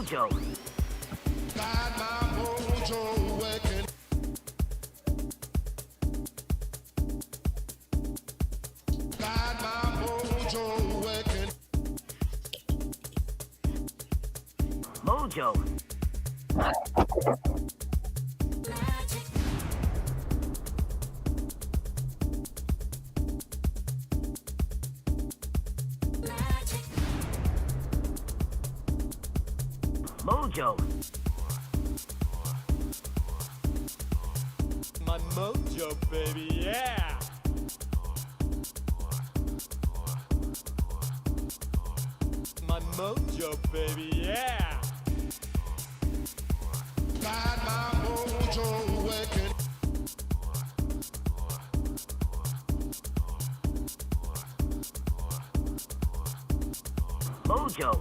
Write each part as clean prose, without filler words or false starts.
MOJO. Got my mojo working. Got my mojo working. MOJO. MOJO. My mojo, baby, yeah! My mojo, baby, yeah! Got my mojo working. MOJO.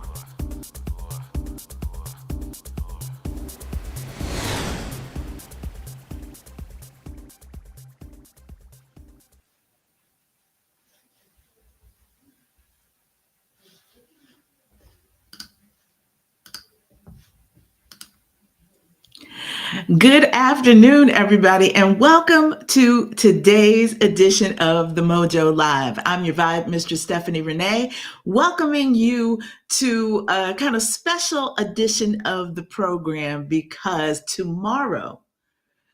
Good afternoon, everybody, and welcome to today's edition of the MOJO Live. I'm your VibeMistress Stephanie Renée, welcoming you to a kind of special edition of the program because tomorrow,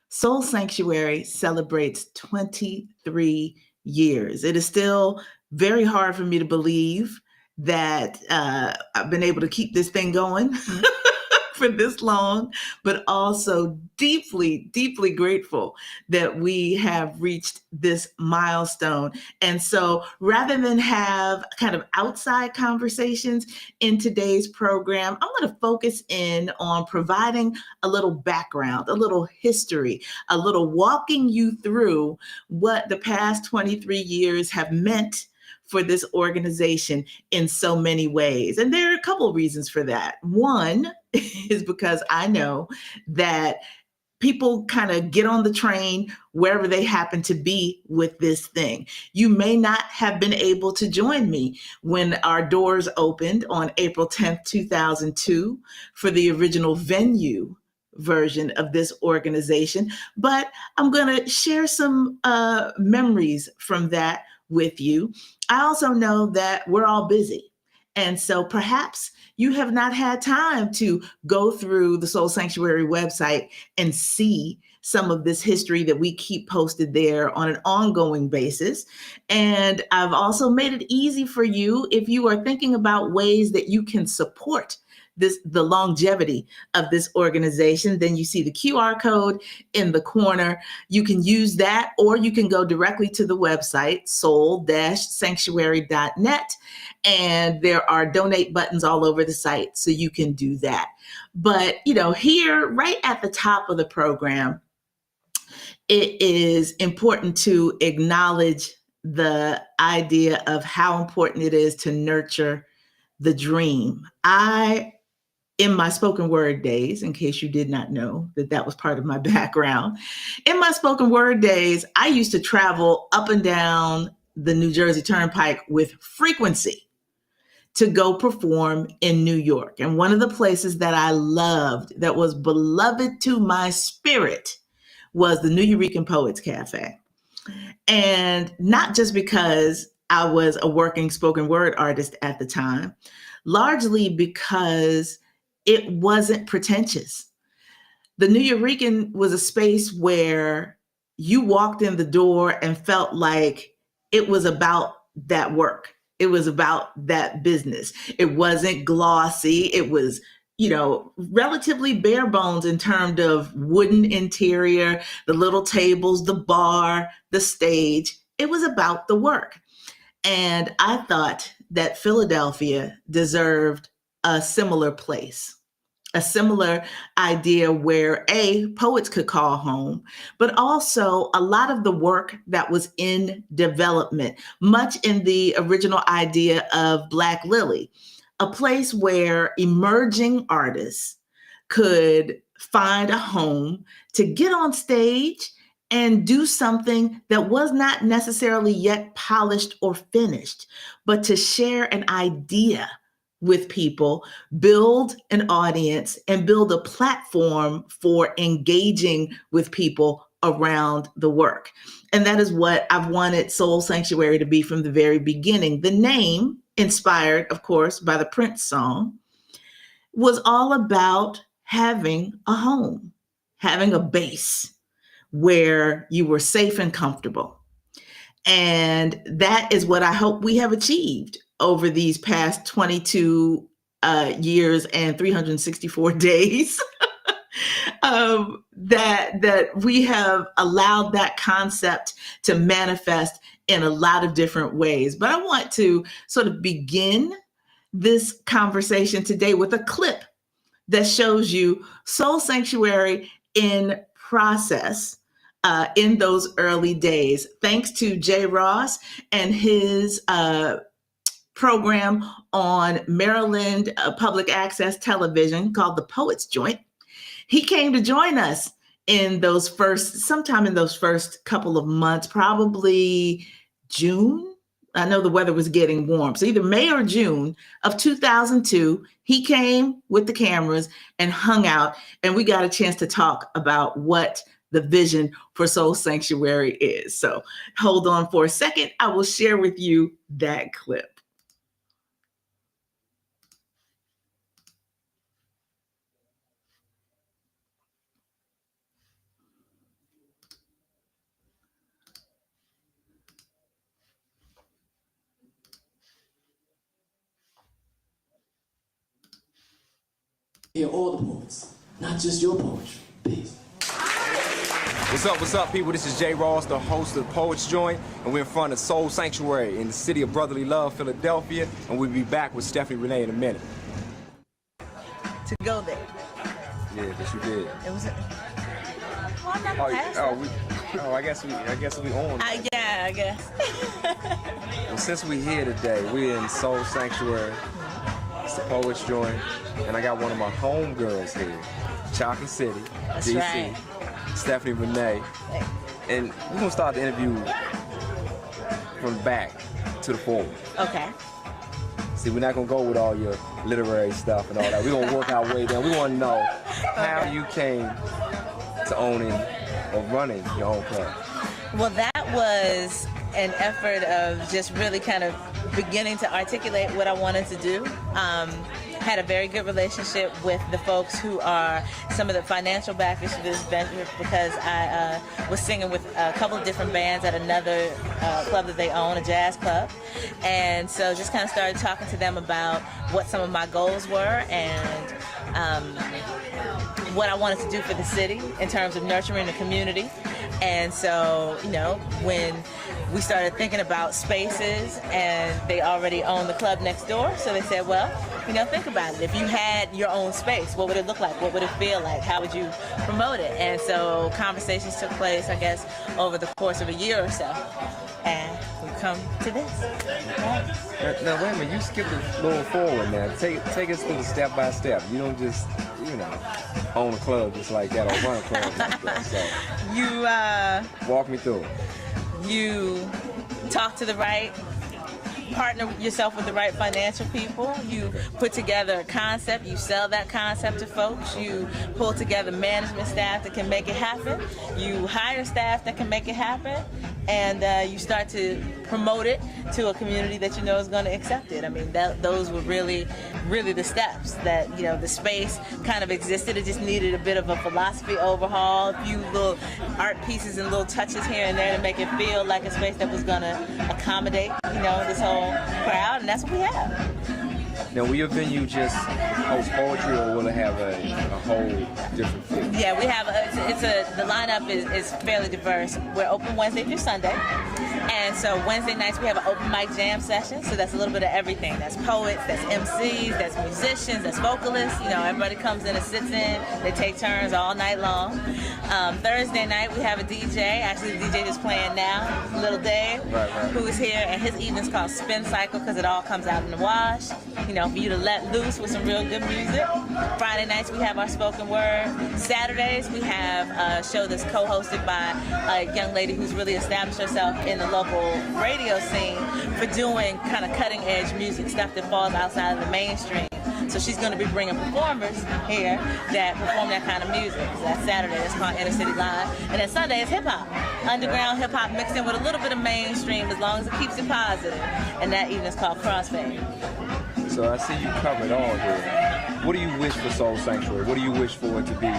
Soul Sanctuary celebrates 23 years. It is still very hard for me to believe that I've been able to keep this thing going for this long, but also deeply, deeply grateful that we have reached this milestone. And so rather than have kind of outside conversations in today's program, I'm going to focus in on providing a little background, a little history, a little walking you through what the past 23 years have meant for this organization in so many ways. And there are a couple of reasons for that. One is because I know that people kind of get on the train wherever they happen to be with this thing. You may not have been able to join me when our doors opened on April 10th, 2002 for the original venue version of this organization, but I'm going to share some memories from that with you. I also know that we're all busy. And so perhaps you have not had time to go through the Soul Sanctuary website and see some of this history that we keep posted there on an ongoing basis. And I've also made it easy for you if you are thinking about ways that you can support the longevity of this organization. Then you see the QR code in the corner. You can use that, or you can go directly to the website, soul-sanctuary.net. And there are donate buttons all over the site, so you can do that. But, here, right at the top of the program, it is important to acknowledge the idea of how important it is to nurture the dream. In my spoken word days, in case you did not know that was part of my background, in my spoken word days, I used to travel up and down the New Jersey Turnpike with frequency to go perform in New York. And one of the places that I loved, that was beloved to my spirit, was the New Eurekan Poets Cafe. And not just because I was a working spoken word artist at the time, largely because it wasn't pretentious. The New Eurekan was a space where you walked in the door and felt like it was about that work. It was about that business. It wasn't glossy. It was, relatively bare bones in terms of wooden interior, the little tables, the bar, the stage. It was about the work. And I thought that Philadelphia deserved a similar place, a similar idea where poets could call home, but also a lot of the work that was in development, much in the original idea of Black Lily, a place where emerging artists could find a home to get on stage and do something that was not necessarily yet polished or finished, but to share an idea with people, build an audience, and build a platform for engaging with people around the work. And that is what I've wanted Soul Sanctuary to be from the very beginning. The name, inspired, of course, by the Prince song, was all about having a home, having a base where you were safe and comfortable. And that is what I hope we have achieved over these past 22 years and 364 days. That we have allowed that concept to manifest in a lot of different ways. But I want to sort of begin this conversation today with a clip that shows you Soul Sanctuary in process in those early days. Thanks to Jay Ross and his program on Maryland public access television called The Poets Joint. He came to join us sometime in those first couple of months, probably June. I know the weather was getting warm. So either May or June of 2002, he came with the cameras and hung out, and we got a chance to talk about what the vision for Soul Sanctuary is. So hold on for a second. I will share with you that clip. Hear all the poets, not just your poetry. Peace. What's up, people? This is Jay Ross, the host of the Poets Joint, and we're in front of Soul Sanctuary in the city of brotherly love, Philadelphia, and we'll be back with Stephanie Renée in a minute. To go there. Yeah, yes, you did. It was. Well, I'm not I guess we on. Yeah, I guess. Well, since we're here today, we're in Soul Sanctuary. It's the Poets Joint, and I got one of my homegirls here, Chalky City, That's DC. right. Stephanie Renée, and we're gonna start the interview from the back to the forward. Okay. See, we're not gonna go with all your literary stuff and all that. We're gonna work our way down. We wanna know how you came to owning or running your own club. Well, that was an effort of just really kind of beginning to articulate what I wanted to do. Had a very good relationship with the folks who are some of the financial backers for this venture, because I was singing with a couple of different bands at another club that they own, a jazz club. And so just kind of started talking to them about what some of my goals were and what I wanted to do for the city in terms of nurturing the community. And so, when we started thinking about spaces, and they already own the club next door, so they said, well, think about it. If you had your own space, what would it look like? What would it feel like? How would you promote it? And so conversations took place, I guess, over the course of a year or so. And we've come to this. Right. Now, wait a minute, you skipped a little forward now. Take us through the step by step. You don't just, own a club just like that or run a club like that. So You walk me through it. You talk to the right, partner yourself with the right financial people. You put together a concept. You sell that concept to folks. You pull together management staff that can make it happen. You hire staff that can make it happen. And you start to promote it to a community that you know is going to accept it. I mean, those were really the steps that, the space kind of existed. It just needed a bit of a philosophy overhaul, a few little art pieces and little touches here and there to make it feel like a space that was going to accommodate, this whole crowd, and that's what we have. Now, will your venue just host poetry, or will it have a whole different feel? Yeah, we have the lineup is fairly diverse. We're open Wednesday through Sunday, and so Wednesday nights we have an open mic jam session. So that's a little bit of everything. That's poets, that's MCs, that's musicians, that's vocalists. Everybody comes in and sits in. They take turns all night long. Thursday night we have a DJ. Actually, the DJ is playing now, Little Dave, right. who is here, and his evening's called Spin Cycle because it all comes out in the wash. for you to let loose with some real good music. Friday nights we have our spoken word. Saturdays we have a show that's co-hosted by a young lady who's really established herself in the local radio scene for doing kind of cutting edge music, stuff that falls outside of the mainstream. So she's going to be bringing performers here that perform that kind of music. So that's Saturday. That's called Inner City Live. And then Sunday is hip-hop. Underground hip-hop mixed in with a little bit of mainstream as long as it keeps it positive. And that evening is called Crossfade. So I see you covered all here. What do you wish for Soul Sanctuary? What do you wish for it to be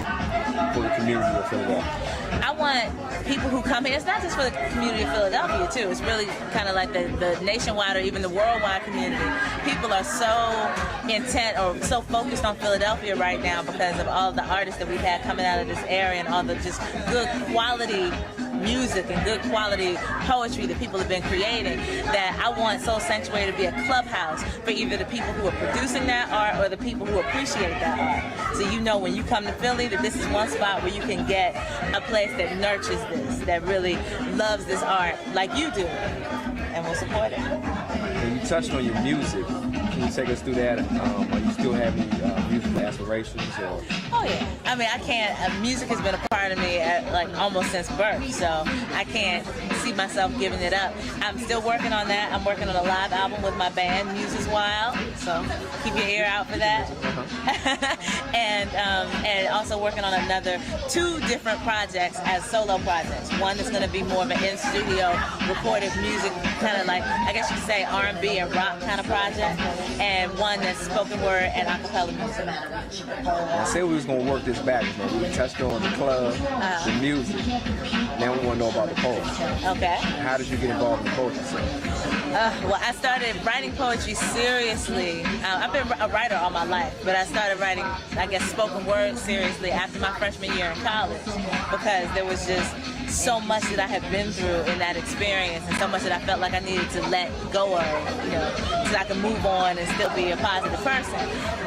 for the community of Philadelphia? I want people who come here, it's not just for the community of Philadelphia too, it's really kind of like the nationwide or even the worldwide community. People are so intent or so focused on Philadelphia right now because of all the artists that we've had coming out of this area and all the just good quality music and good quality poetry that people have been creating, that I want Soul Sanctuary to be a clubhouse for either the people who are producing that art or the people who appreciate that art. So you know when you come to Philly that this is one spot where you can get a place that nurtures this, that really loves this art like you do, and will support it. When you touched on your music, can you take us through that? Are you still having musical aspirations? Or? Oh yeah. I mean, I can't. Music has been a part of me like almost since birth, so I can't see myself giving it up. I'm still working on that. I'm working on a live album with my band, Muses Wild. So keep your ear out for that. And also working on another 2 different projects as solo projects. One that's going to be more of an in-studio recorded music, kind of like I guess you could say R&B and rock kind of project, and one that's spoken word and acapella music. I said we was gonna work this back, man. We touched on the club, the music. Now we want to know about the poetry. Okay. How did you get involved in the poetry scene? Well, I started writing poetry seriously. I've been a writer all my life, but I started writing, I guess, spoken word seriously after my freshman year in college because there was just so much that I had been through in that experience and so much that I felt like I needed to let go of, so I could move on and still be a positive person.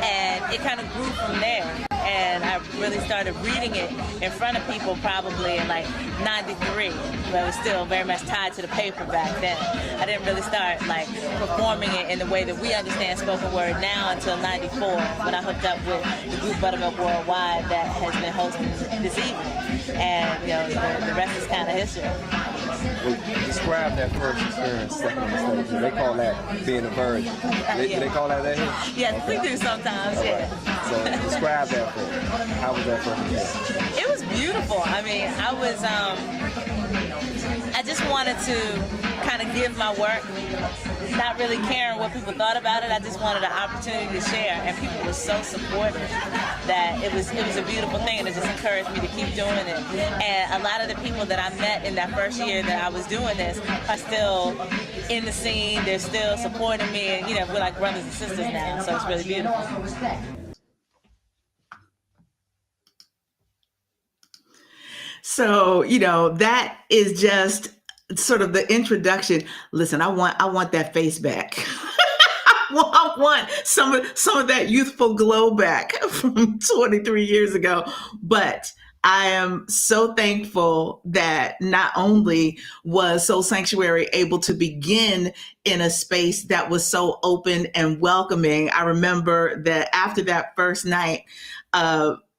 And it kind of grew from there. And I really started reading it in front of people probably in like 93, but it was still very much tied to the paper back then. I didn't really start like performing it in the way that we understand spoken word now until 94 when I hooked up with the group Buttermilk Worldwide that has been hosting this evening. And the rest is kind of history. Well, describe that first experience stepping on the stage. They call that being a virgin. They call that here? Yes, we do sometimes, yeah. So describe that for me. How was that first experience? It was beautiful. I mean, I just wanted to kind of give my work, not really caring what people thought about it. I just wanted an opportunity to share, and people were so supportive that it was a beautiful thing, and it just encouraged me to keep doing it. And a lot of the people that I met in that first year that I was doing this are still in the scene. They're still supporting me, and we're like brothers and sisters now, so it's really beautiful. So, that is just sort of the introduction. Listen, I want that face back. I want some of that youthful glow back from 23 years ago. But I am so thankful that not only was Soul Sanctuary able to begin in a space that was so open and welcoming. I remember that after that first night,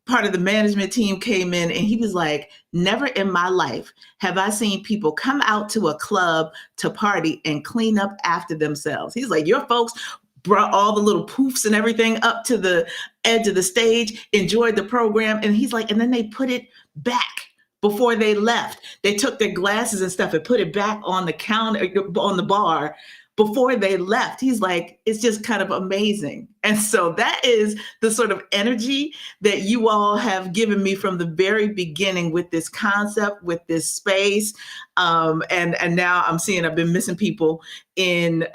part of the management team came in and he was like, never in my life have I seen people come out to a club to party and clean up after themselves. He's like, your folks brought all the little poofs and everything up to the edge of the stage, enjoyed the program. And he's like, and then they put it back before they left. They took their glasses and stuff and put it back on the counter, on the bar before they left. He's like, it's just kind of amazing. And so that is the sort of energy that you all have given me from the very beginning with this concept, with this space. And now I'm seeing I've been missing people in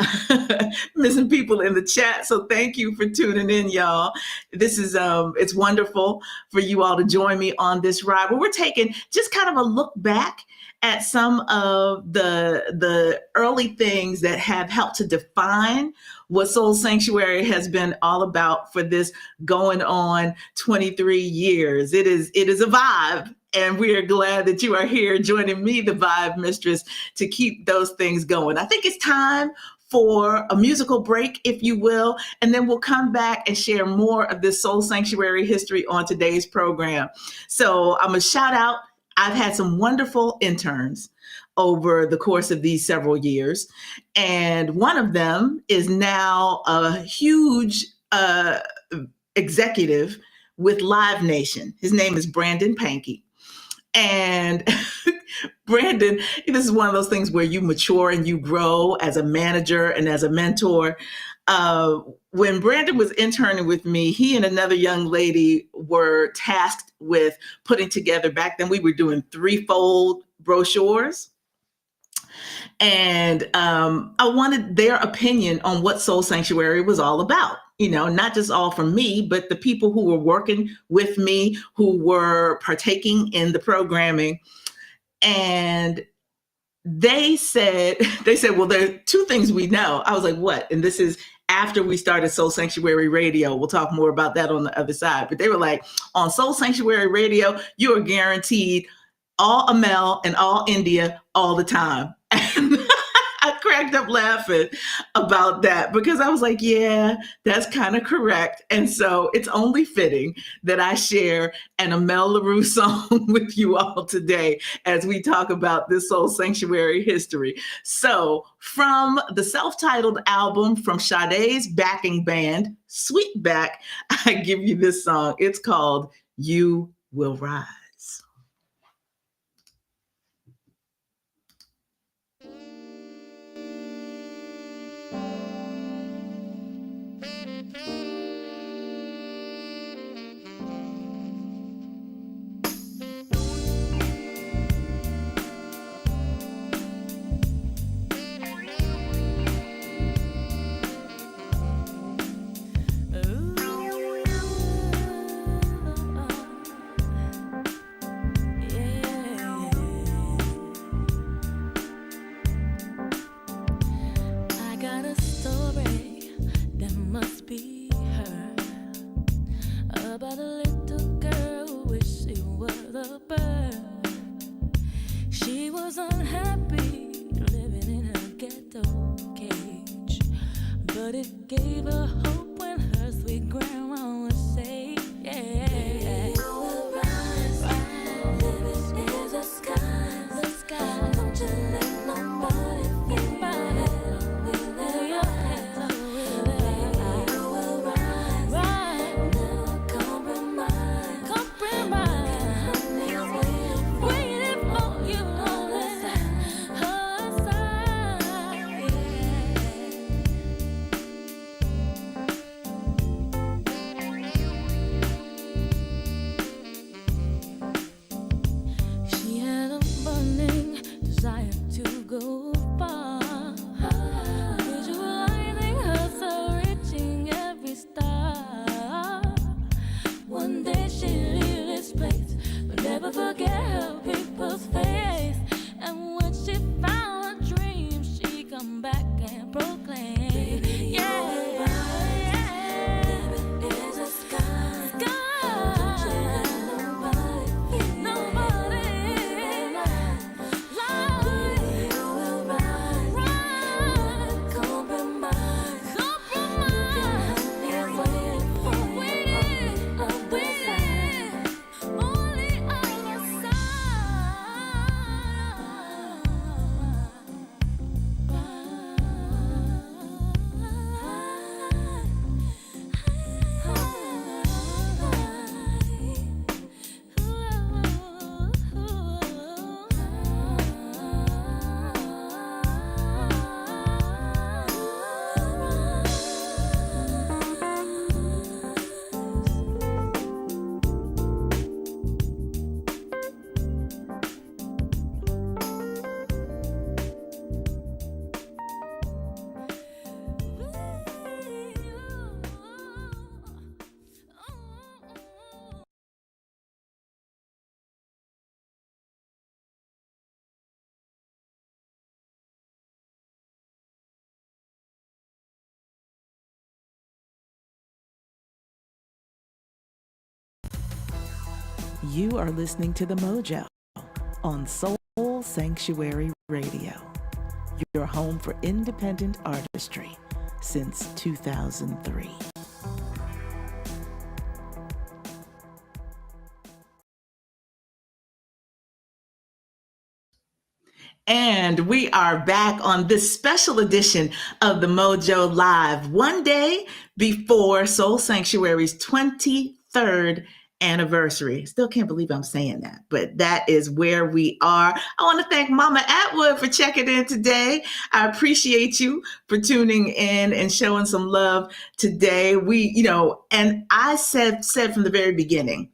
the chat. So thank you for tuning in, y'all. This is it's wonderful for you all to join me on this ride. Well, we're taking just kind of a look back at some of the early things that have helped to define what Soul Sanctuary has been all about for this going on 23 years. It is a vibe, and we are glad that you are here joining me, the Vibe Mistress, to keep those things going. I think it's time for a musical break, if you will, and then we'll come back and share more of this Soul Sanctuary history on today's program. So I'm going to shout out, I've had some wonderful interns over the course of these several years, and one of them is now a huge executive with Live Nation. His name is Brandon Pankey. And Brandon, this is one of those things where you mature and you grow as a manager and as a mentor. When Brandon was interning with me, he and another young lady were tasked with putting together, back then we were doing 3-fold brochures. And I wanted their opinion on what Soul Sanctuary was all about. You know, not just all from me, but the people who were working with me, who were partaking in the programming. And they said, well, there are 2 things we know. I was like, what? And this is after we started Soul Sanctuary Radio. We'll talk more about that on the other side. But they were like, on Soul Sanctuary Radio, you are guaranteed all Amel and all India all the time. And I cracked up laughing about that because I was like, yeah, that's kind of correct. And so it's only fitting that I share an Amel LaRue song with you all today as we talk about this Soul Sanctuary history. So from the self-titled album from Sade's backing band, Sweetback, I give you this song. It's called You Will Rise. You are listening to the MOJO on Soul Sanctuary Radio. your home for independent artistry since 2003. And we are back on this special edition of the MOJO Live, one day before Soul Sanctuary's 23rd anniversary. Still can't believe I'm saying that, but that is where we are. I want to thank Mama Atwood for checking in today. I appreciate you for tuning in and showing some love today. And I said from the very beginning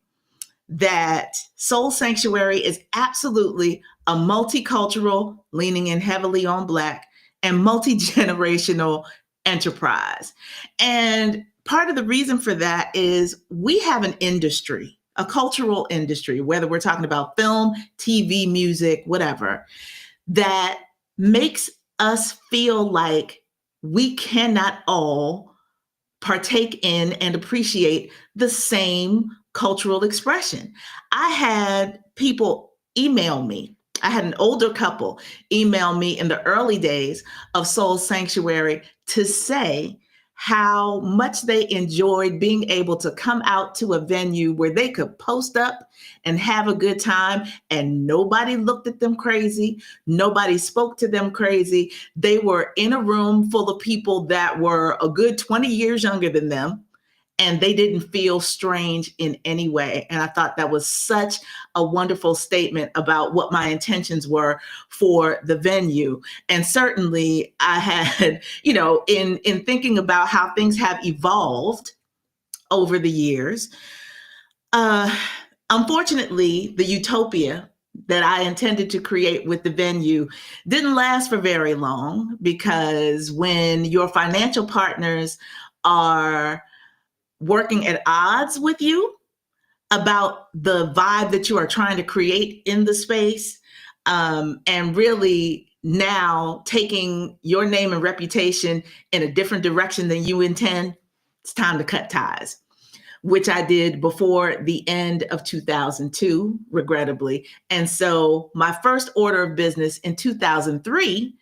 that Soul Sanctuary is absolutely a multicultural, leaning in heavily on Black, and multi-generational enterprise. And part of the reason for that is we have an industry, a cultural industry, whether we're talking about film, TV, music, whatever, that makes us feel like we cannot all partake in and appreciate the same cultural expression. I had people email me. I had an older couple email me in the early days of Soul Sanctuary to say how much they enjoyed being able to come out to a venue where they could post up and have a good time, and nobody looked at them crazy. Nobody spoke to them crazy. They were in a room full of people that were a good 20 years younger than them, and they didn't feel strange in any way. And I thought that was such a wonderful statement about what my intentions were for the venue. And certainly I had, in thinking about how things have evolved over the years, unfortunately, the utopia that I intended to create with the venue didn't last for very long, because when your financial partners are working at odds with you about the vibe that you are trying to create in the space, and really now taking your name and reputation in a different direction than you intend, it's time to cut ties, which I did before the end of 2002, regrettably. And so my first order of business in 2003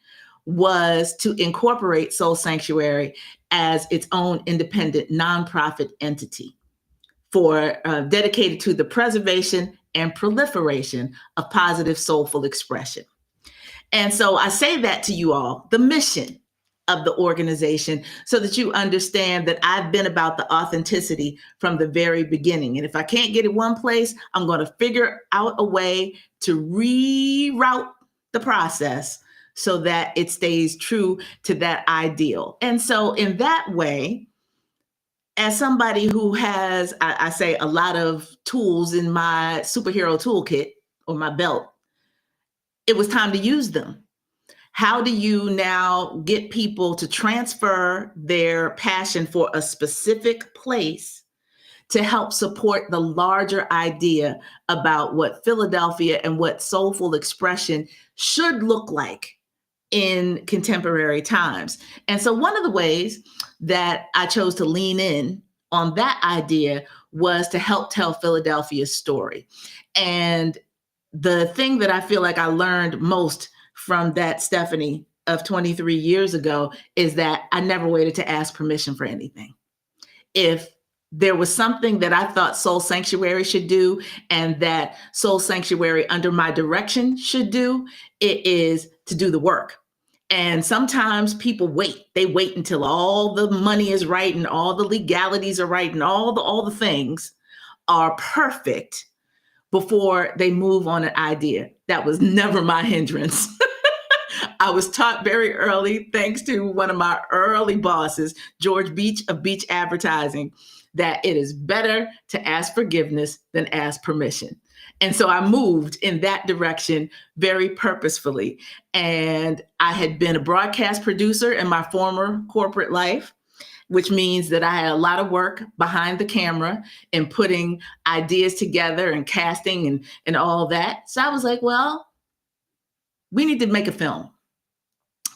was to incorporate Soul Sanctuary as its own independent nonprofit entity for dedicated to the preservation and proliferation of positive soulful expression. And so I say that to you all, the mission of the organization, so that you understand that I've been about the authenticity from the very beginning. And if I can't get it one place, I'm going to figure out a way to reroute the process so that it stays true to that ideal. And so in that way, as somebody who has, I say, a lot of tools in my superhero toolkit or my belt, it was time to use them. How do you now get people to transfer their passion for a specific place to help support the larger idea about what Philadelphia and what soulful expression should look like in contemporary times? And so one of the ways that I chose to lean in on that idea was to help tell Philadelphia's story. And the thing that I feel like I learned most from that Stephanie of 23 years ago is that I never waited to ask permission for anything. If there was something that I thought Soul Sanctuary should do, and that Soul Sanctuary under my direction should do, it is to do the work. And sometimes people wait. They wait until all the money is right and all the legalities are right and all the things are perfect before they move on an idea. That was never my hindrance. I was taught very early, thanks to one of my early bosses, George Beach of Beach Advertising, that it is better to ask forgiveness than ask permission. And so I moved in that direction very purposefully. And I had been a broadcast producer in my former corporate life, which means that I had a lot of work behind the camera and putting ideas together and casting and all that. So I was like, well, we need to make a film.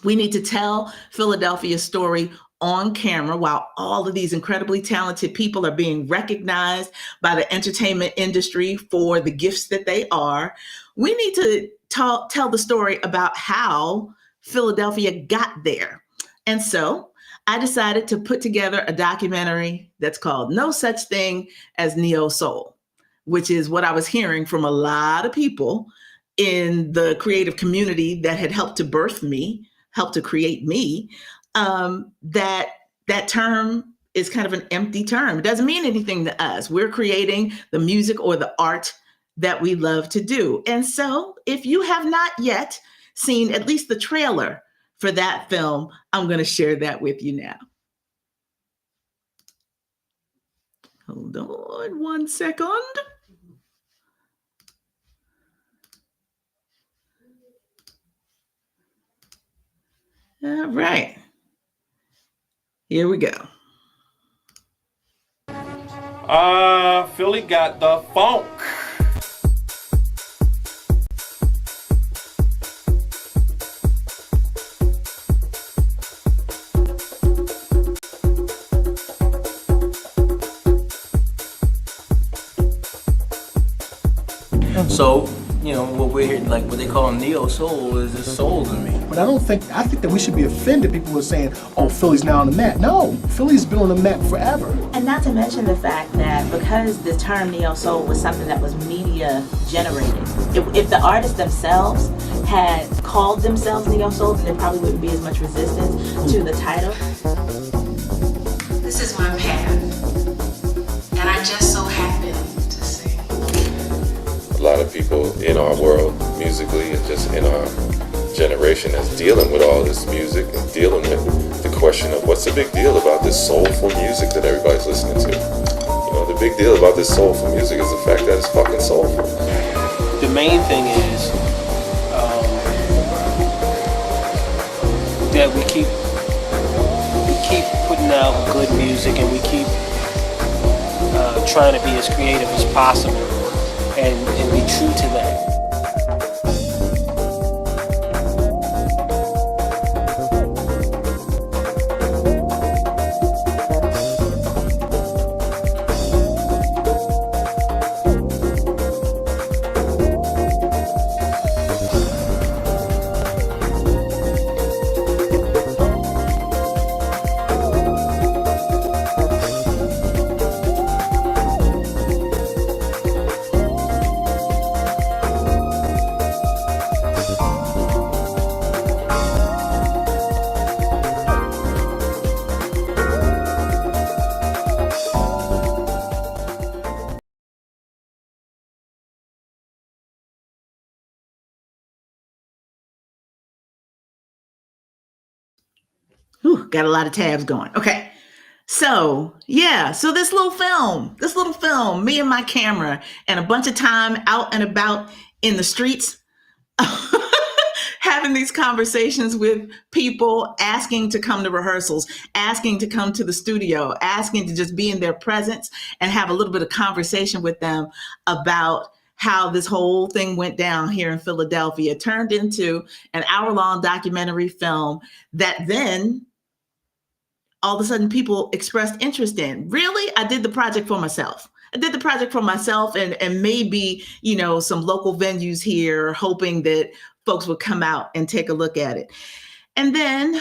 We need to tell Philadelphia's story on camera while all of these incredibly talented people are being recognized by the entertainment industry for the gifts that they are. We need to tell the story about how Philadelphia got there. And so I decided to put together a documentary that's called No Such Thing as Neo Soul, which is what I was hearing from a lot of people in the creative community that had helped to birth me, helped to create me, that term is kind of an empty term. It doesn't mean anything to us. We're creating the music or the art that we love to do. And so if you have not yet seen at least the trailer for that film, I'm going to share that with you now. Hold on 1 second. All right. Here we go. Philly got the funk. So, you know, what we're hearing, like what they call neo soul, is just soul to me. But I think that we should be offended. People were saying, oh, Philly's now on the map. No, Philly's been on the map forever. And not to mention the fact that because the term neo soul was something that was media generated, if the artists themselves had called themselves neo soul, then there probably wouldn't be as much resistance to the title. This is my path, and I just so happen to sing. A lot of people in our world, musically, and just in our generation, that's dealing with all this music and dealing with the question of what's the big deal about this soulful music that everybody's listening to. You know, the big deal about this soulful music is the fact that it's fucking soulful. The main thing is that we keep putting out good music, and we keep trying to be as creative as possible and be true to that. Whew, got a lot of tabs going. Okay. So this little film, me and my camera and a bunch of time out and about in the streets, having these conversations with people, asking to come to rehearsals, asking to come to the studio, asking to just be in their presence and have a little bit of conversation with them about how this whole thing went down here in Philadelphia. It turned into an hour-long documentary film that then all of a sudden people expressed interest in. Really? I did the project for myself. And maybe, some local venues here, hoping that folks would come out and take a look at it. And then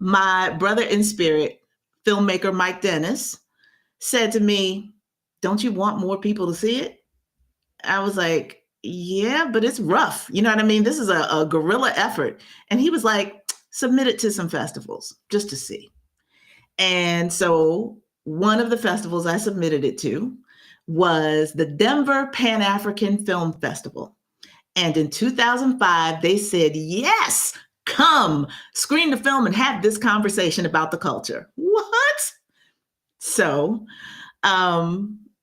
my brother in spirit, filmmaker Mike Dennis, said to me, "Don't you want more people to see it?" I was like, "Yeah, but it's rough. You know what I mean? This is a guerrilla effort." And he was like, "Submit it to some festivals just to see." And so one of the festivals I submitted it to was the Denver Pan-African Film Festival. And in 2005, they said, "Yes, come screen the film and have this conversation about the culture." What? So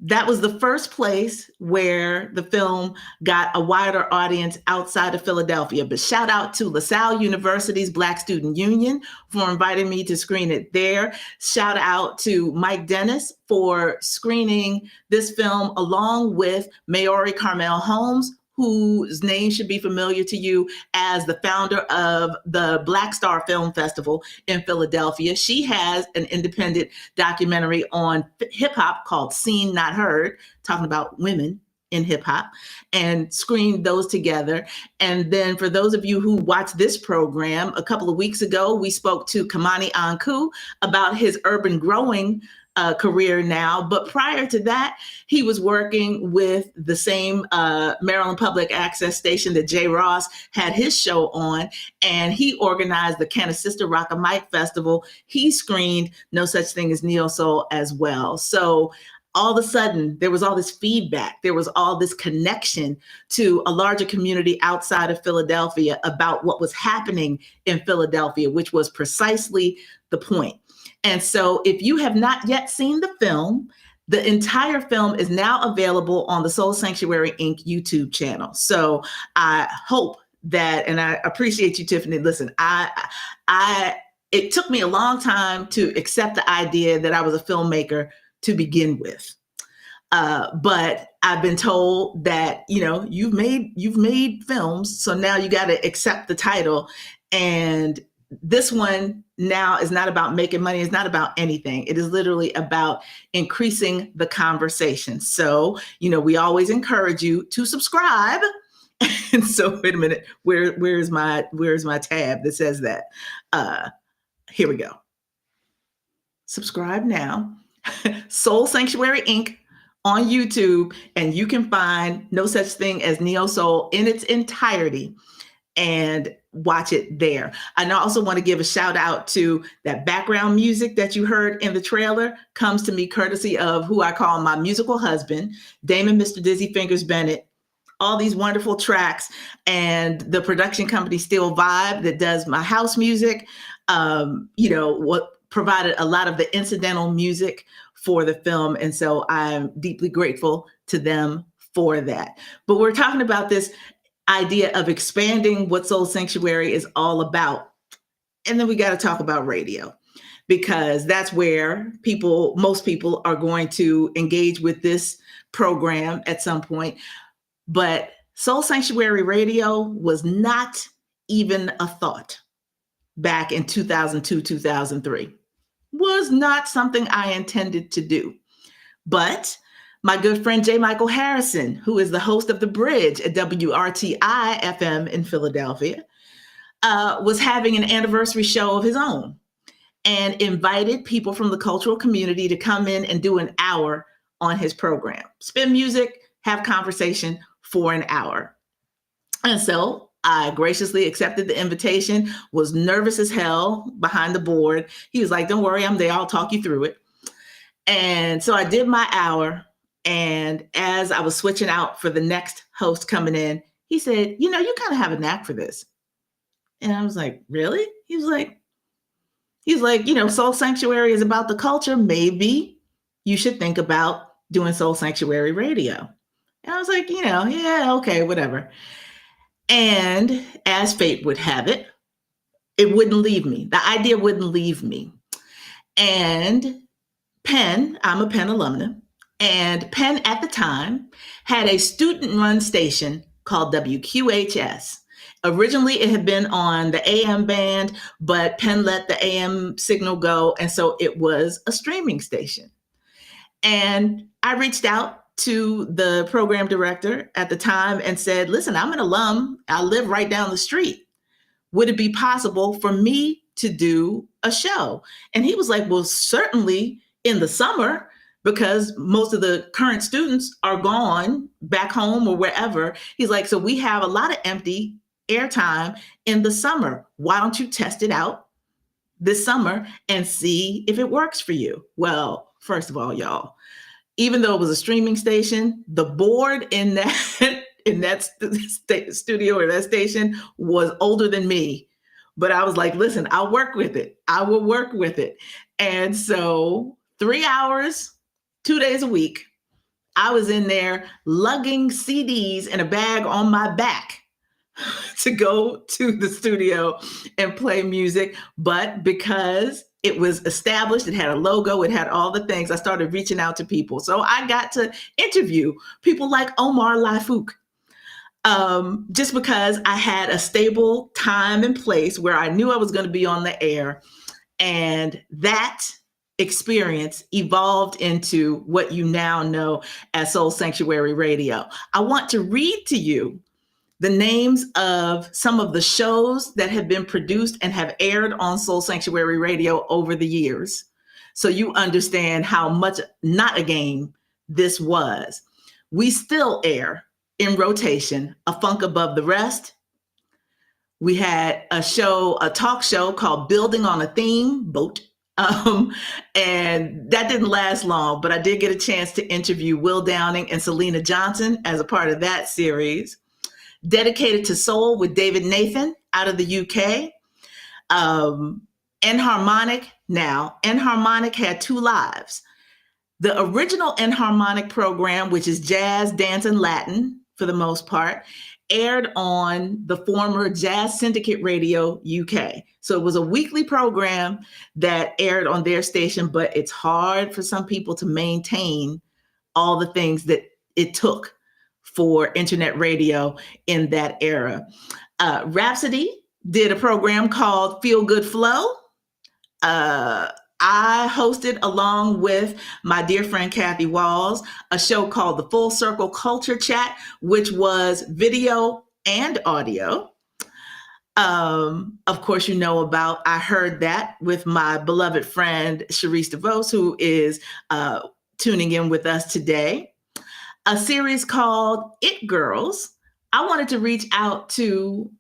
that was the first place where the film got a wider audience outside of Philadelphia. But shout out to LaSalle University's Black Student Union for inviting me to screen it there. Shout out to Mike Dennis for screening this film along with Maori Carmel Holmes, whose name should be familiar to you as the founder of the Black Star Film Festival in Philadelphia. She has an independent documentary on hip hop called Seen Not Heard, talking about women in hip hop and screened those together. And then for those of you who watched this program, a couple of weeks ago, we spoke to Kamani Anku about his urban growing career now. But prior to that, he was working with the same Maryland Public Access station that Jay Ross had his show on, and he organized the Can a Sister Rock a Mic Festival. He screened No Such Thing as Neo Soul as well. So all of a sudden, there was all this feedback. There was all this connection to a larger community outside of Philadelphia about what was happening in Philadelphia, which was precisely the point. And so if you have not yet seen the film, the entire film is now available on the Soul Sanctuary Inc. YouTube channel. So I hope that, and I appreciate you, Tiffany. Listen, it took me a long time to accept the idea that I was a filmmaker to begin with. But I've been told that, you've made films, so now you got to accept the title. And this one now is not about making money. It's not about anything. It is literally about increasing the conversation. So, we always encourage you to subscribe. And so, wait a minute, where's my tab that says that? Here we go. Subscribe now. Soul Sanctuary Inc. on YouTube, and you can find No Such Thing as Neo Soul in its entirety and watch it there. I also want to give a shout out to that background music that you heard in the trailer. Comes to me courtesy of who I call my musical husband, Damon Mr. Dizzy Fingers Bennett. All these wonderful tracks, and the production company Still Vibe that does my house music, what provided a lot of the incidental music for the film. And so I'm deeply grateful to them for that. But we're talking about this idea of expanding what Soul Sanctuary is all about. And then we got to talk about radio, because that's where most people are going to engage with this program at some point. But Soul Sanctuary Radio was not even a thought back in 2002, 2003. Was not something I intended to do. But my good friend J. Michael Harrison, who is the host of The Bridge at WRTI FM in Philadelphia, was having an anniversary show of his own and invited people from the cultural community to come in and do an hour on his program. Spin music, have conversation for an hour. And so I graciously accepted the invitation, was nervous as hell behind the board. He was like, don't worry, I'm there. I'll talk you through it. And so I did my hour. And as I was switching out for the next host coming in, he said, you kind of have a knack for this. And I was like, really? He was like, Soul Sanctuary is about the culture. Maybe you should think about doing Soul Sanctuary Radio. And I was like, yeah, okay, whatever. And as fate would have it, it wouldn't leave me. The idea wouldn't leave me. And Penn, I'm a Penn alumna, and Penn at the time had a student-run station called WQHS. Originally, it had been on the AM band, but Penn let the AM signal go, and so it was a streaming station. And I reached out to the program director at the time and said, listen, I'm an alum. I live right down the street. Would it be possible for me to do a show? And he was like, well, certainly in the summer, because most of the current students are gone back home or wherever. He's like, so we have a lot of empty airtime in the summer. Why don't you test it out this summer and see if it works for you? Well, first of all, y'all, even though it was a streaming station, the board in that studio or that station was older than me. But I was like, listen, I'll work with it. I will work with it. And so 3 hours, 2 days a week, I was in there lugging CDs in a bag on my back to go to the studio and play music. But because it was established, it had a logo, it had all the things, I started reaching out to people. So I got to interview people like Omar Laifouk, just because I had a stable time and place where I knew I was going to be on the air. And that experience evolved into what you now know as Soul Sanctuary Radio. I want to read to you the names of some of the shows that have been produced and have aired on Soul Sanctuary Radio over the years, so you understand how much not a game this was. We still air in rotation A Funk Above the Rest. We had a talk show called Building on a Theme, Boat. And that didn't last long, but I did get a chance to interview Will Downing and Selena Johnson as a part of that series. Dedicated to Soul with David Nathan out of the UK. Enharmonic now. Enharmonic had 2 lives. The original Enharmonic program, which is jazz, dance, and Latin for the most part, aired on the former Jazz Syndicate Radio UK. So it was a weekly program that aired on their station, but it's hard for some people to maintain all the things that it took for internet radio in that era. Rhapsody did a program called Feel Good Flow. I hosted, along with my dear friend Kathy Walls, a show called the Full Circle Culture Chat, which was video and audio. Of course, you know about I Heard That with my beloved friend Charisse DeVos, who is tuning in with us today. A series called It Girls. I wanted to reach out to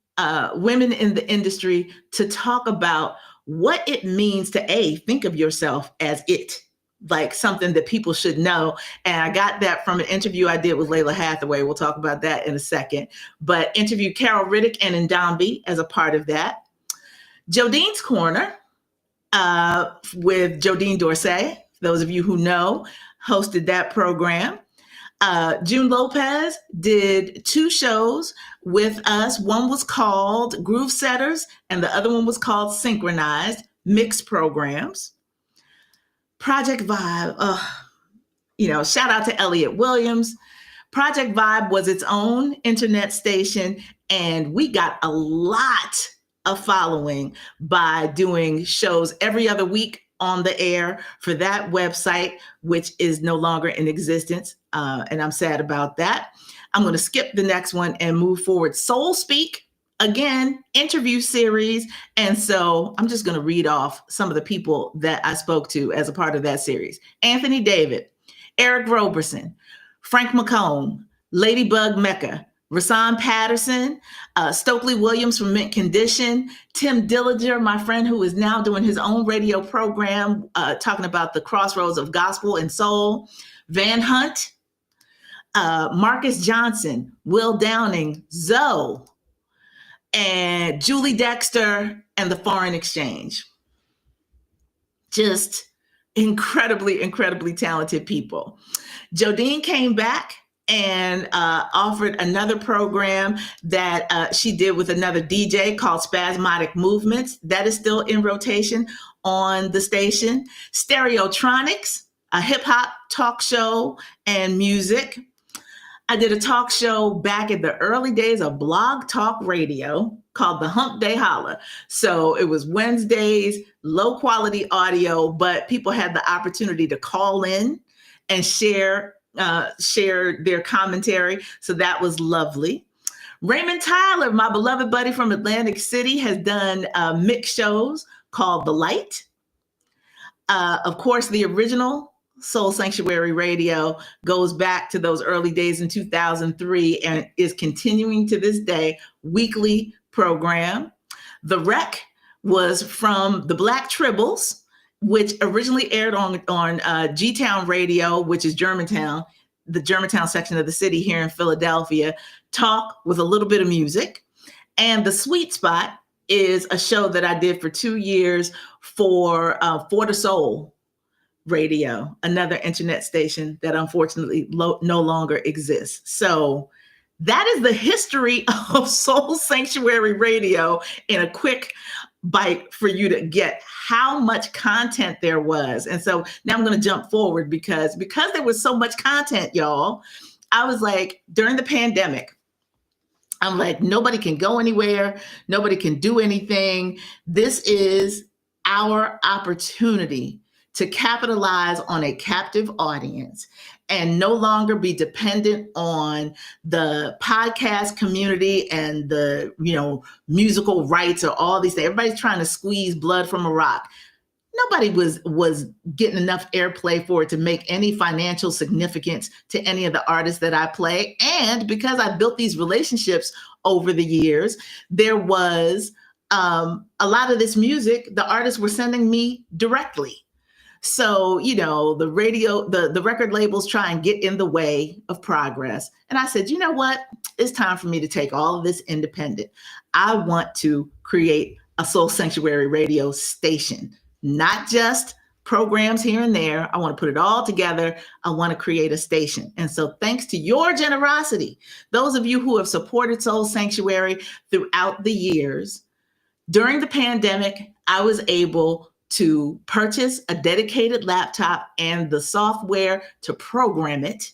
women in the industry to talk about what it means to think of yourself as it, like something that people should know. And I got that from an interview I did with Layla Hathaway. We'll talk about that in a second. But interviewed Carol Riddick and Ndambi as a part of that. Jodine's Corner with Jodine Dorsey, those of you who know, hosted that program. June Lopez did 2 shows with us. One was called Groove Setters, and the other one was called Synchronized, mixed programs. Project Vibe, shout out to Elliot Williams. Project Vibe was its own internet station, and we got a lot of following by doing shows every other week on the air for that website, which is no longer in existence. And I'm sad about that. I'm going to skip the next one and move forward. Soul Speak, again, interview series. And so I'm just going to read off some of the people that I spoke to as a part of that series. Anthony David, Eric Roberson, Frank McComb, Ladybug Mecca, Rasan Patterson, Stokely Williams from Mint Condition, Tim Dillinger, my friend who is now doing his own radio program, talking about the crossroads of gospel and soul, Van Hunt, Marcus Johnson, Will Downing, Zoe, and Julie Dexter, and the Foreign Exchange. Just incredibly, incredibly talented people. Jodine came back and offered another program that she did with another DJ called Spasmodic Movements. That is still in rotation on the station. Stereotronics, a hip hop talk show and music. I did a talk show back in the early days of Blog Talk Radio called the Hump Day Holla. So it was Wednesdays, low quality audio, but people had the opportunity to call in and share their commentary. So that was lovely. Raymond Tyler, my beloved buddy from Atlantic City, has done mixed shows called The Light. Of course, the original Soul Sanctuary Radio goes back to those early days in 2003 and is continuing to this day, weekly program. The Wreck was from the Black Tribbles, which originally aired on G-Town Radio, which is Germantown, the Germantown section of the city here in Philadelphia, talk with a little bit of music. And The Sweet Spot is a show that I did for 2 years for the Soul Radio, another internet station that unfortunately no longer exists. So that is the history of Soul Sanctuary Radio in a quick bite for you to get how much content there was. And so now I'm going to jump forward because there was so much content, y'all. I was like, during the pandemic, I'm like, nobody can go anywhere. Nobody can do anything. This is our opportunity to capitalize on a captive audience and no longer be dependent on the podcast community and the, musical rights or all these things. Everybody's trying to squeeze blood from a rock. Nobody was getting enough airplay for it to make any financial significance to any of the artists that I play. And because I built these relationships over the years, there was a lot of this music the artists were sending me directly. So, the radio, the record labels try and get in the way of progress. And I said, you know what? It's time for me to take all of this independent. I want to create a Soul Sanctuary radio station. Not just programs here and there. I want to put it all together. I want to create a station. And so thanks to your generosity, those of you who have supported Soul Sanctuary throughout the years, during the pandemic, I was able to purchase a dedicated laptop and the software to program it,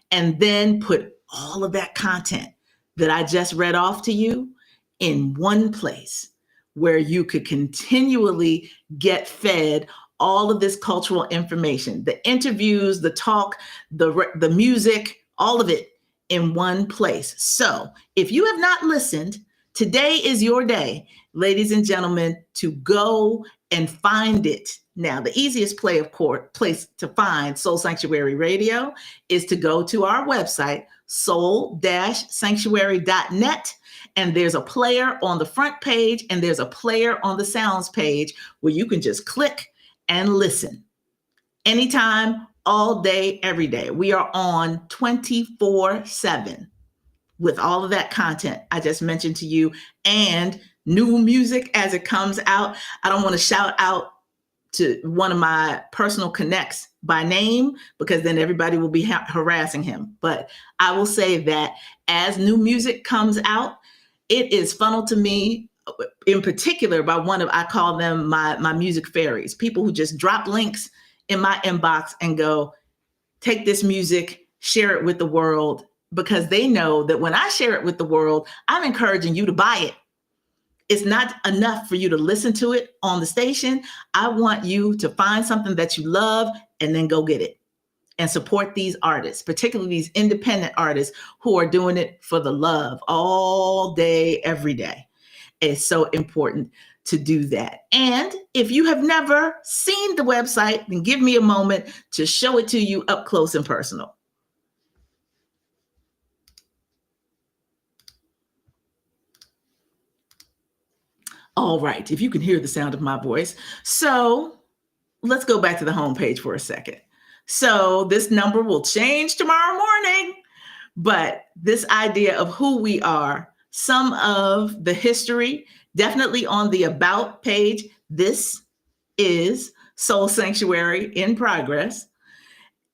and then put all of that content that I just read off to you in one place, where you could continually get fed all of this cultural information, the interviews, the talk, the music, all of it in one place. So if you have not listened, today is your day, ladies and gentlemen, to go and find it. Now, the easiest place to find Soul Sanctuary Radio is to go to our website, soul-sanctuary.net. And there's a player on the front page and there's a player on the sounds page where you can just click and listen. Anytime, all day, every day. We are on 24/7 with all of that content I just mentioned to you, and new music as it comes out. I don't want to shout out to one of my personal connects by name because then everybody will be harassing him. But I will say that as new music comes out, it is funneled to me in particular by I call them my music fairies, people who just drop links in my inbox and go, take this music, share it with the world, because they know that when I share it with the world, I'm encouraging you to buy it. It's not enough for you to listen to it on the station. I want you to find something that you love and then go get it and support these artists, particularly these independent artists who are doing it for the love all day, every day. It's so important to do that. And if you have never seen the website, then give me a moment to show it to you up close and personal. All right, if you can hear the sound of my voice. So let's go back to the homepage for a second. So this number will change tomorrow morning, but this idea of who we are, some of the history, definitely on the About page. This is Soul Sanctuary in progress.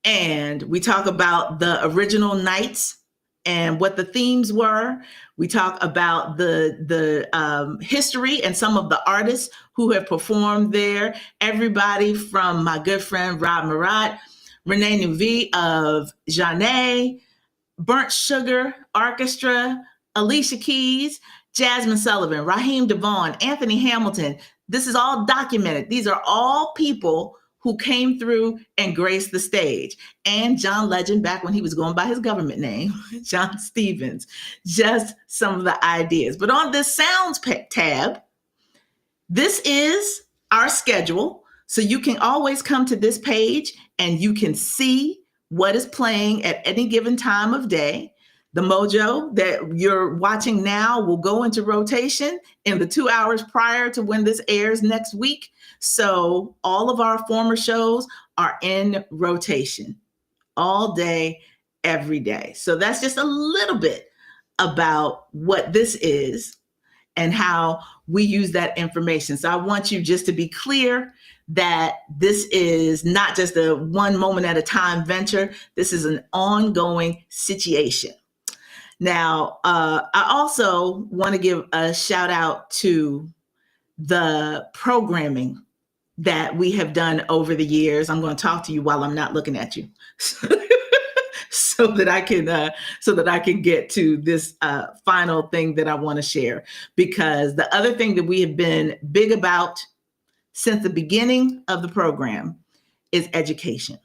And we talk about the original nights and what the themes were. We talk about the history and some of the artists who have performed there. Everybody from my good friend Rob Murat, Renee Nuvi of Jeanne, Burnt Sugar Orchestra, Alicia Keys, Jasmine Sullivan, Raheem DeVaughn, Anthony Hamilton. This is all documented. These are all people who came through and graced the stage. And John Legend, back when he was going by his government name, John Stevens, just some of the ideas. But on this sounds tab, this is our schedule. So you can always come to this page and you can see what is playing at any given time of day. The MOJO that you're watching now will go into rotation in the 2 hours prior to when this airs next week. So all of our former shows are in rotation all day, every day. So that's just a little bit about what this is and how we use that information. So I want you just to be clear that this is not just a one moment at a time venture. This is an ongoing situation. Now, I also want to give a shout out to the programming that we have done over the years. I'm going to talk to you while I'm not looking at you, so that I can get to this final thing that I want to share. Because the other thing that we have been big about since the beginning of the program is education.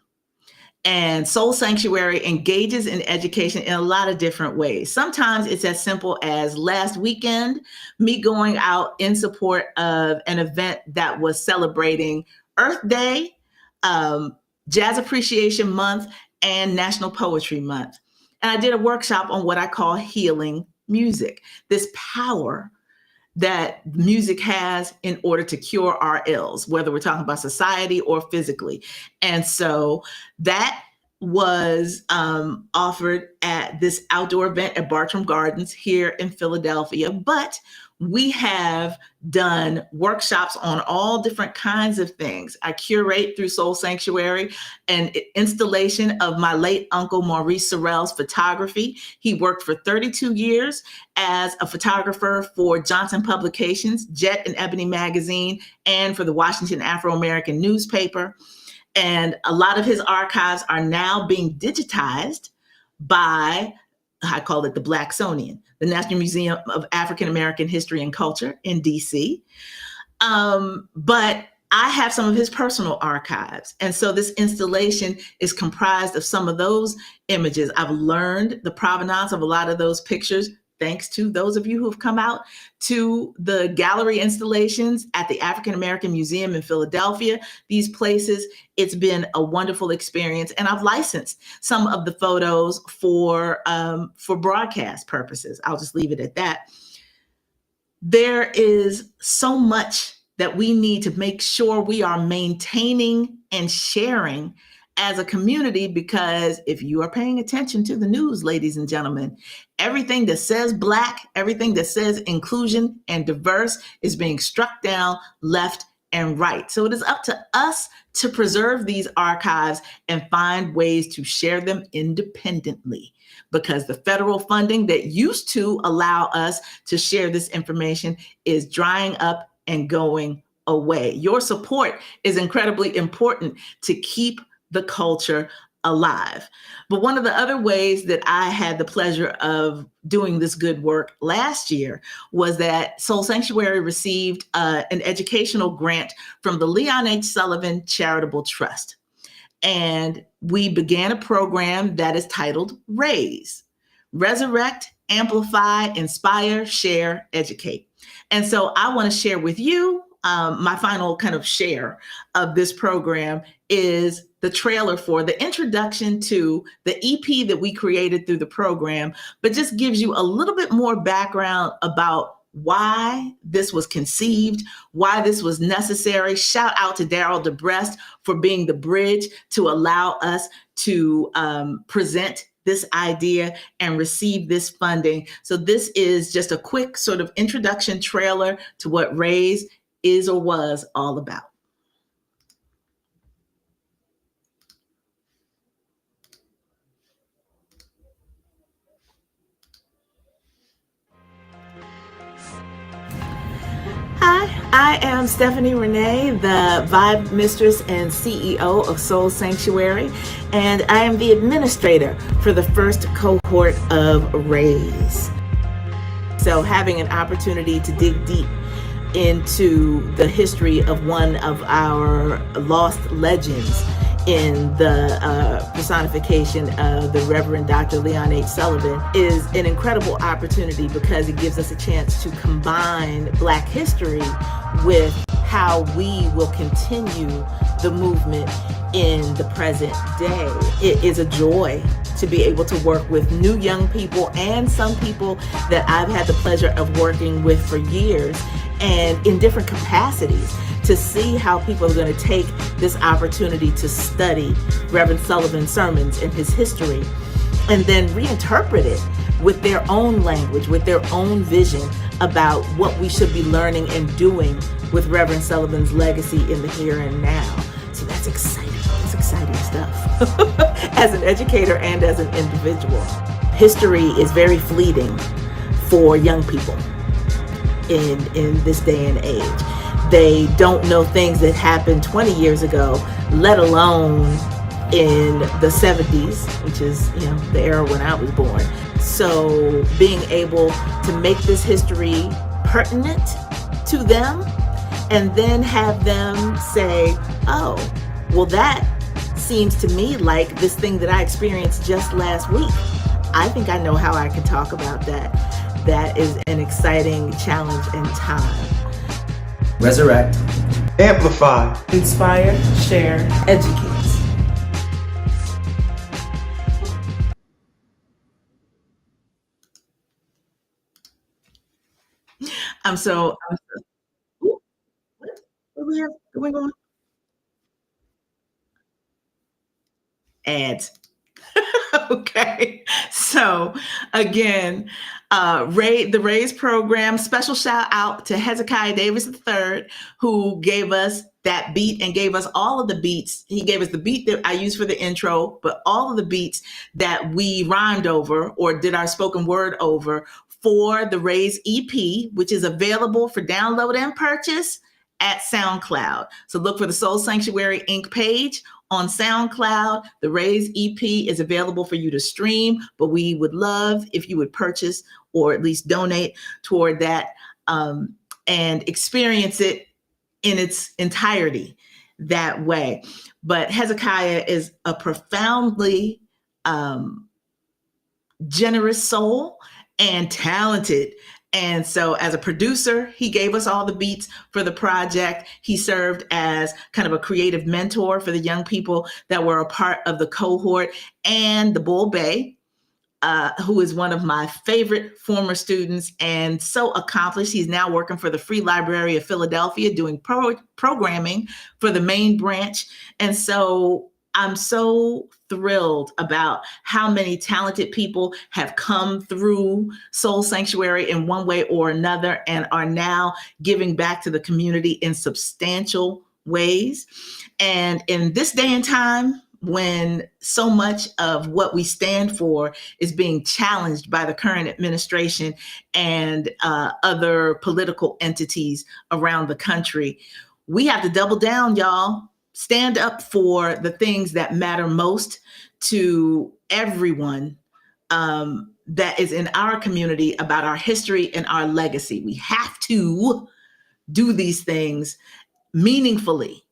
And Soul Sanctuary engages in education in a lot of different ways. Sometimes it's as simple as last weekend, me going out in support of an event that was celebrating Earth Day, Jazz Appreciation Month, and National Poetry Month. And I did a workshop on what I call healing music, this power that music has in order to cure our ills, whether we're talking about society or physically. And so that was offered at this outdoor event at Bartram Gardens here in Philadelphia. But we have done workshops on all different kinds of things. I curate through Soul Sanctuary an installation of my late uncle Maurice Sorrell's photography. He worked for 32 years as a photographer for Johnson Publications, Jet and Ebony Magazine, and for the Washington Afro-American newspaper. And a lot of his archives are now being digitized by, I call it the Blacksonian, the National Museum of African American History and Culture in DC. But I have some of his personal archives. And so this installation is comprised of some of those images. I've learned the provenance of a lot of those pictures, thanks to those of you who have come out to the gallery installations at the African American Museum in Philadelphia. These places, it's been a wonderful experience. And I've licensed some of the photos for broadcast purposes. I'll just leave it at that. There is so much that we need to make sure we are maintaining and sharing as a community, because if you are paying attention to the news, ladies and gentlemen, everything that says Black, everything that says inclusion and diverse is being struck down left and right. So it is up to us to preserve these archives and find ways to share them independently, because the federal funding that used to allow us to share this information is drying up and going away. Your support is incredibly important to keep the culture alive. But one of the other ways that I had the pleasure of doing this good work last year was that Soul Sanctuary received an educational grant from the Leon H. Sullivan Charitable Trust. And we began a program that is titled RAISE, Resurrect, Amplify, Inspire, Share, Educate. And so I want to share with you my final kind of share of this program is the trailer for the introduction to the EP that we created through the program, but just gives you a little bit more background about why this was conceived, why this was necessary. Shout out to Daryl DeBrest for being the bridge to allow us to present this idea and receive this funding. So this is just a quick sort of introduction trailer to what RAISE is or was all about. Hi, I am Stephanie Renée, the VibeMistress and CEO of Soul Sanctuary, and I am the administrator for the first cohort of RAISE. So having an opportunity to dig deep into the history of one of our lost legends in the personification of the Reverend Dr. Leon H. Sullivan is an incredible opportunity, because it gives us a chance to combine Black history with how we will continue the movement in the present day. It is a joy to be able to work with new young people and some people that I've had the pleasure of working with for years and in different capacities, to see how people are going to take this opportunity to study Reverend Sullivan's sermons and his history, and then reinterpret it with their own language, with their own vision about what we should be learning and doing with Reverend Sullivan's legacy in the here and now. So that's exciting. That's exciting stuff as an educator and as an individual. History is very fleeting for young people in this day and age. They don't know things that happened 20 years ago, let alone in the 70s, which is, the era when I was born. So being able to make this history pertinent to them, and then have them say, oh, well, that seems to me like this thing that I experienced just last week. I think I know how I can talk about that. That is an exciting challenge and time. Resurrect. Amplify. Inspire. Share. Educate. Ooh, what do we have going on? Ads. Okay. So again, the Raise program, special shout out to Hezekiah Davis III, who gave us that beat and gave us all of the beats. He gave us the beat that I used for the intro, but all of the beats that we rhymed over or did our spoken word over for the Raise EP, which is available for download and purchase at SoundCloud. So look for the Soul Sanctuary Inc. page on SoundCloud. The Raise EP is available for you to stream, but we would love if you would purchase or at least donate toward that and experience it in its entirety that way. But Hezekiah is a profoundly generous soul and talented. And so as a producer, he gave us all the beats for the project. He served as kind of a creative mentor for the young people that were a part of the cohort, and the Bull Bay, who is one of my favorite former students and so accomplished. He's now working for the Free Library of Philadelphia doing programming for the main branch. And so I'm so thrilled about how many talented people have come through Soul Sanctuary in one way or another and are now giving back to the community in substantial ways. And in this day and time, when so much of what we stand for is being challenged by the current administration and other political entities around the country, we have to double down, y'all. Stand up for the things that matter most to everyone that is in our community about our history and our legacy. We have to do these things meaningfully.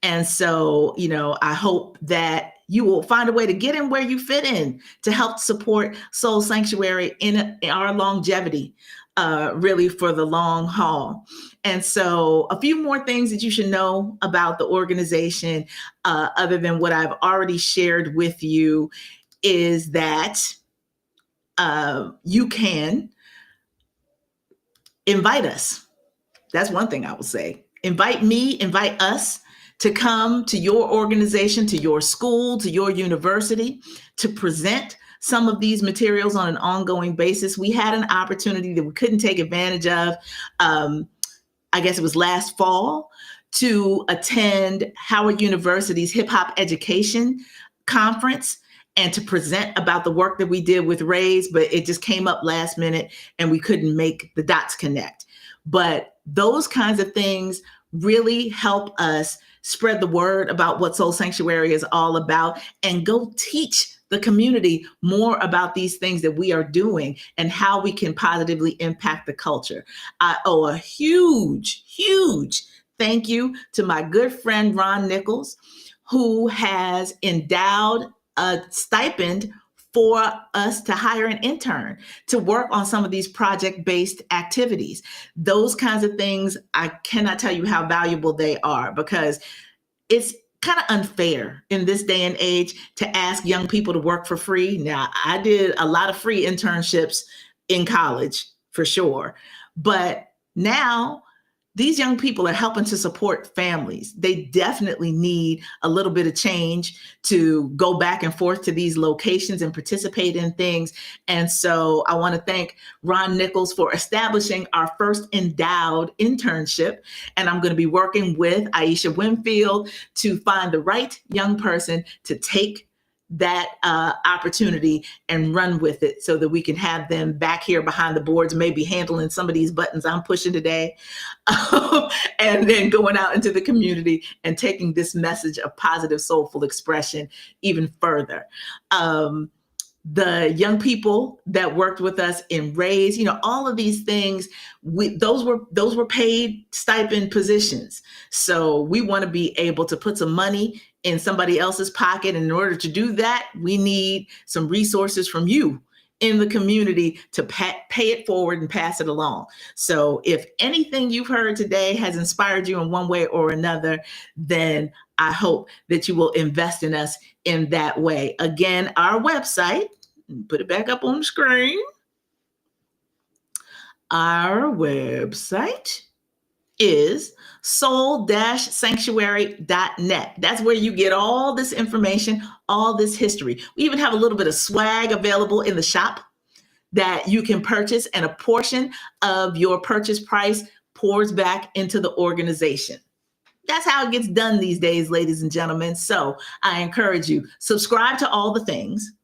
And so, I hope that you will find a way to get in where you fit in to help support Soul Sanctuary in our longevity, really for the long haul. And so a few more things that you should know about the organization, other than what I've already shared with you, is that you can invite us. That's one thing I will say. Invite me, invite us to come to your organization, to your school, to your university, to present some of these materials on an ongoing basis. We had an opportunity that we couldn't take advantage of, I guess it was last fall, to attend Howard University's Hip Hop Education Conference and to present about the work that we did with Raise, but it just came up last minute and we couldn't make the dots connect. But those kinds of things really help us spread the word about what Soul Sanctuary is all about and go teach the community more about these things that we are doing and how we can positively impact the culture. I owe a huge, huge thank you to my good friend, Ron Nichols, who has endowed a stipend for us to hire an intern to work on some of these project-based activities. Those kinds of things, I cannot tell you how valuable they are, because it's kind of unfair in this day and age to ask young people to work for free. Now, I did a lot of free internships in college, for sure. But now these young people are helping to support families. They definitely need a little bit of change to go back and forth to these locations and participate in things. And so I want to thank Ron Nichols for establishing our first endowed internship. And I'm going to be working with Aisha Winfield to find the right young person to take that opportunity and run with it so that we can have them back here behind the boards, maybe handling some of these buttons I'm pushing today, and then going out into the community and taking this message of positive, soulful expression even further. the young people that worked with us in Raise, all of these things, those were paid stipend positions. So we want to be able to put some money in somebody else's pocket. And in order to do that, we need some resources from you in the community to pay it forward and pass it along. So if anything you've heard today has inspired you in one way or another, then I hope that you will invest in us in that way. Again, our website, put it back up on the screen. Our website is soul-sanctuary.net. That's where you get all this information, all this history. We even have a little bit of swag available in the shop that you can purchase, and a portion of your purchase price pours back into the organization. That's how it gets done these days, ladies and gentlemen. So I encourage you, subscribe to all the things.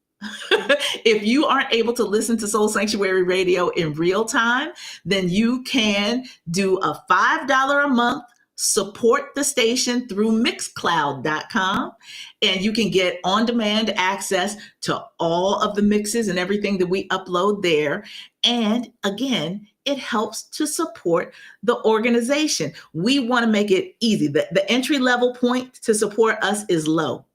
If you aren't able to listen to Soul Sanctuary Radio in real time, then you can do a $5 a month, support the station through mixcloud.com, and you can get on-demand access to all of the mixes and everything that we upload there. And again, it helps to support the organization. We want to make it easy. The entry level point to support us is low.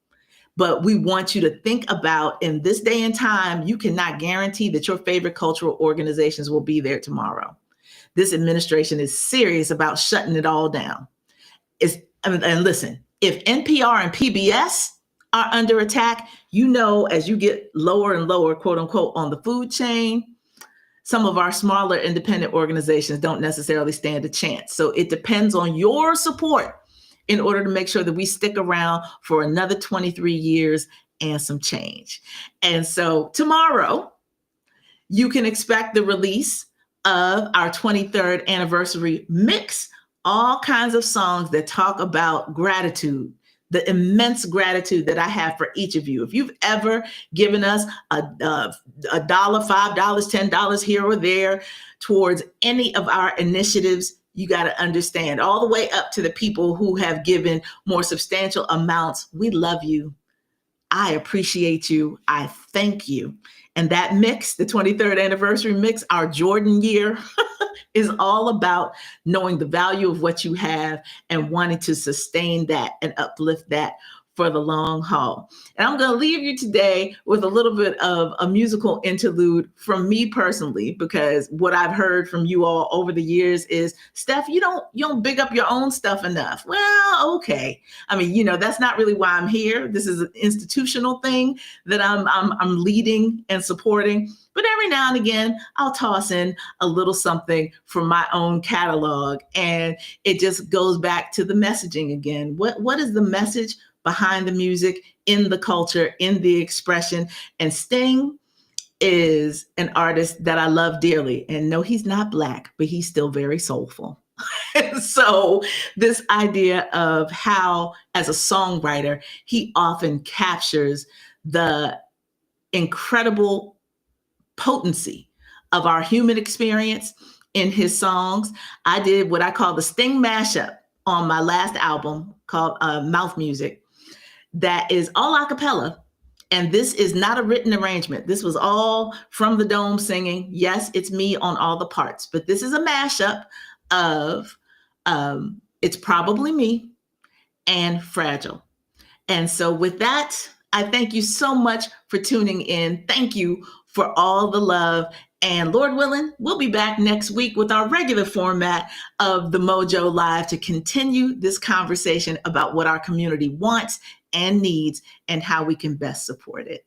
But we want you to think about, in this day and time, you cannot guarantee that your favorite cultural organizations will be there tomorrow. This administration is serious about shutting it all down. And listen, if NPR and PBS are under attack, as you get lower and lower, quote unquote, on the food chain, some of our smaller independent organizations don't necessarily stand a chance. So it depends on your support in order to make sure that we stick around for another 23 years and some change. And so tomorrow, you can expect the release of our 23rd anniversary mix, all kinds of songs that talk about gratitude, the immense gratitude that I have for each of you. If you've ever given us a $1, $5, $10 here or there towards any of our initiatives, you got to understand, all the way up to the people who have given more substantial amounts. We love you. I appreciate you. I thank you. And that mix, the 23rd anniversary mix, our Jordan year, is all about knowing the value of what you have and wanting to sustain that and uplift that for the long haul. And I'm going to leave you today with a little bit of a musical interlude from me personally, because what I've heard from you all over the years is, Steph, you don't big up your own stuff enough. Well, okay. I mean, that's not really why I'm here. This is an institutional thing that I'm leading and supporting. But every now and again, I'll toss in a little something from my own catalog. And it just goes back to the messaging again. What is the message behind the music, in the culture, in the expression? And Sting is an artist that I love dearly. And no, he's not Black, but he's still very soulful. So this idea of how, as a songwriter, he often captures the incredible potency of our human experience in his songs. I did what I call the Sting mashup on my last album called Mouth Music. That is all a cappella. And this is not a written arrangement. This was all from the dome singing. Yes, it's me on all the parts, but this is a mashup of It's Probably Me and Fragile. And so with that, I thank you so much for tuning in. Thank you for all the love. And Lord willing, we'll be back next week with our regular format of the MOJO Live to continue this conversation about what our community wants and needs and how we can best support it.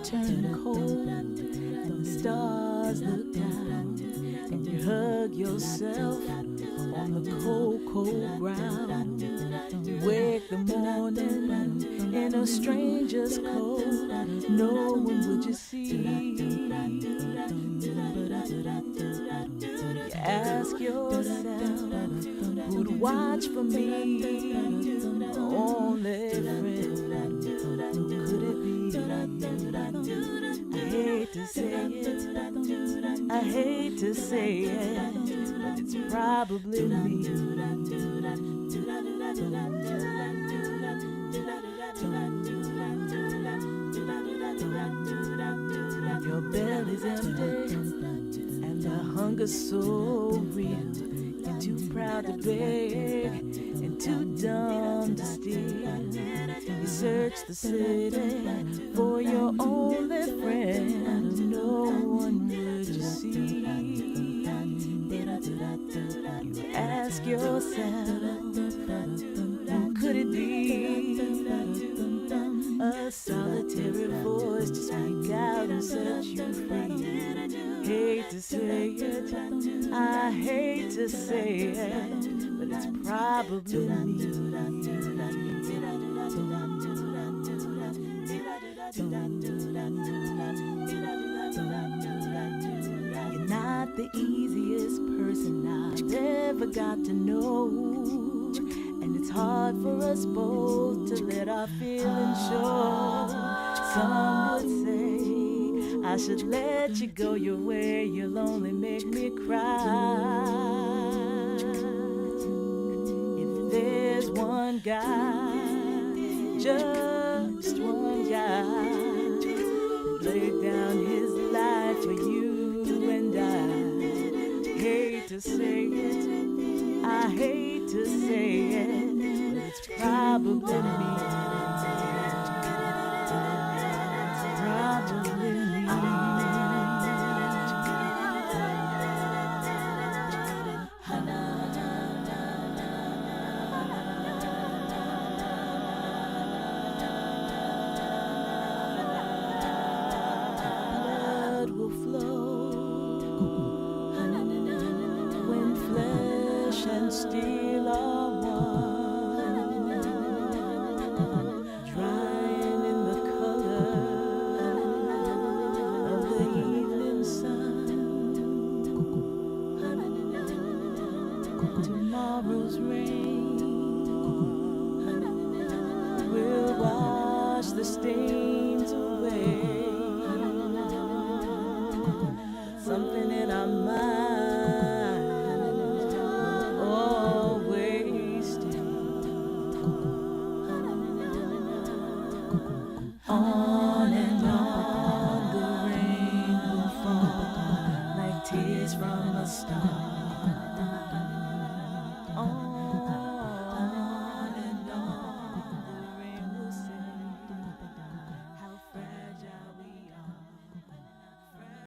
Turn cold and the stars look down and you hug yourself on the cold, cold ground. You wake the morning in a stranger's coat, no one would you see. You ask yourself, who'd watch for me? Only friend, who could it be? I hate to say it, I hate to say it, but it's probably me. Your belly's empty and the hunger's so real. You're too proud to beg and too dumb to steal. You search the city for your only friend, no one would you see. You ask yourself, who could it be? A solitary voice to speak out and set you free. Hate to say it, I hate to say it, but it's probably me. You're not the easiest person I've ever got to know, and it's hard for us both to let our feelings show. Some would say I should let you go your way, you'll only make me cry. If there's one guy, just one guy, who laid down his life for you and I, hate to say it, I hate to say it, but it's probably me. Probably me. Blood will flow when flesh and steel are one, drying in the color of the evening sun. Tomorrow's rain will wash the stain